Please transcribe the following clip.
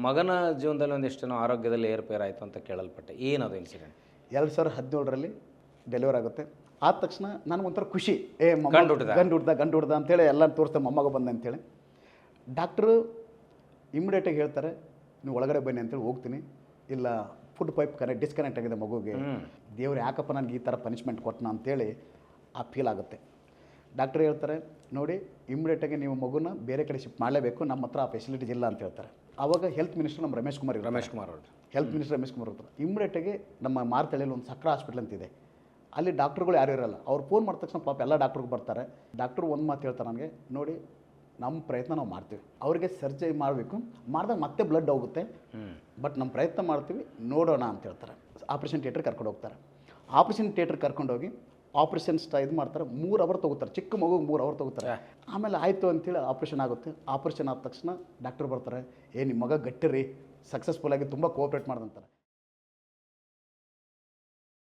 ಮಗನ ಜೀವನದಲ್ಲಿ ಒಂದಿಷ್ಟು ಜನ ಆರೋಗ್ಯದಲ್ಲಿ ಏರುಪೇರಾಯಿತು ಅಂತ ಕೇಳಲ್ಪಟ್ಟೆ. ಏನದು ಇನ್ಸಿಡೆಂಟ್? 2017ರಲ್ಲಿ ಡೆಲಿವರ್ ಆಗುತ್ತೆ. ಆದ ತಕ್ಷಣ ನನಗೊಂಥರ ಖುಷಿ, ಗಂಡು ಹುಡ್ದ ಅಂತೇಳಿ ಎಲ್ಲ ತೋರಿಸ್ತಾರೆ, ಮೊಮ್ಮಗ ಬಂದ ಅಂತೇಳಿ. ಡಾಕ್ಟ್ರು ಇಮಿಡಿಯೇಟಾಗಿ ಹೇಳ್ತಾರೆ, ನೀವು ಒಳಗಡೆ ಬನ್ನಿ ಅಂತೇಳಿ. ಹೋಗ್ತೀನಿ, ಇಲ್ಲ ಫುಡ್ ಪೈಪ್ ಡಿಸ್ಕನೆಕ್ಟ್ ಆಗಿದೆ ಮಗುಗೆ, ದೇವ್ರು ಯಾಕಪ್ಪ ನನಗೆ ಈ ಥರ ಪನಿಷ್ಮೆಂಟ್ ಕೊಟ್ಟನ ಅಂತೇಳಿ ಆ ಫೀಲ್ ಆಗುತ್ತೆ. ಡಾಕ್ಟ್ರು ಹೇಳ್ತಾರೆ, ನೋಡಿ ಇಮಿಡಿಯೇಟಾಗಿ ನೀವು ಮಗುನ ಬೇರೆ ಕಡೆ ಶಿಫ್ಟ್ ಮಾಡಲೇಬೇಕು, ನಮ್ಮ ಹತ್ರ ಆ ಫೆಸಿಲಿಟೀಸ್ ಇಲ್ಲ ಅಂತ ಹೇಳ್ತಾರೆ. ಆವಾಗ ಹೆಲ್ತ್ ಮಿನಿಸ್ಟರ್ ನಮ್ಮ ರಮೇಶ್ ಕುಮಾರ್ ಅವರು, ಹೆಲ್ತ್ ಮಿನಿಸ್ಟರ್ ರಮೇಶ್ ಕುಮಾರ್ ಅವರು ಇಮಿಡಿಯೇಟಾಗಿ ನಮ್ಮ ಮಾರ್ತಳ್ಳಿಯಲ್ಲಿ ಒಂದು ಸಕ್ರ ಹಾಸ್ಪಿಟಲ್ ಅಂತಿದೆ, ಅಲ್ಲಿ ಡಾಕ್ಟ್ರುಗಳು ಯಾರು ಇರಲ್ಲ. ಅವ್ರು ಫೋನ್ ಮಾಡಿದ ತಕ್ಷಣ ಪಾಪ ಎಲ್ಲ ಡಾಕ್ಟ್ರಿಗೆ ಬರ್ತಾರೆ. ಡಾಕ್ಟ್ರು ಒಂದು ಮಾತು ಹೇಳ್ತಾರೆ ನನಗೆ, ನೋಡಿ ನಮ್ಮ ಪ್ರಯತ್ನ ನಾವು ಮಾಡ್ತೀವಿ, ಅವರಿಗೆ ಸರ್ಜರಿ ಮಾಡಬೇಕು, ಮಾಡಿದಾಗ ಮತ್ತೆ ಬ್ಲಡ್ ಹೋಗುತ್ತೆ, ಬಟ್ ನಮ್ಮ ಪ್ರಯತ್ನ ಮಾಡ್ತೀವಿ, ನೋಡೋಣ ಅಂತ ಹೇಳ್ತಾರೆ. ಆಪ್ರೇಷನ್ ಥಿಯೇಟ್ರ್ ಕರ್ಕೊಂಡು ಹೋಗ್ತಾರೆ. ಆಪ್ರೇಷನ್ ಥಿಯೇಟ್ರ್ ಕರ್ಕೊಂಡೋಗಿ ಆಪ್ರೇಷನ್ ಇದು ಮಾಡ್ತಾರೆ. 3 ಅವರ್ ತೊಗೋತಾರೆ, ಚಿಕ್ಕ ಮಗುಗೆ 3 ಅವರ್ ತೊಗೋತಾರೆ. ಆಮೇಲೆ ಆಯಿತು ಅಂತೇಳಿ ಆಪ್ರೇಷನ್ ಆಗುತ್ತೆ. ಆಪ್ರೇಷನ್ ಆದ ತಕ್ಷಣ ಡಾಕ್ಟ್ರು ಬರ್ತಾರೆ, ನಿಮ್ಮ ಮಗ ಗಟ್ಟಿರಿ, ಸಕ್ಸಸ್ಫುಲ್ಲಾಗಿ ತುಂಬ ಕೋಆಪ್ರೇಟ್ ಮಾಡ್ದಂತಾರೆ.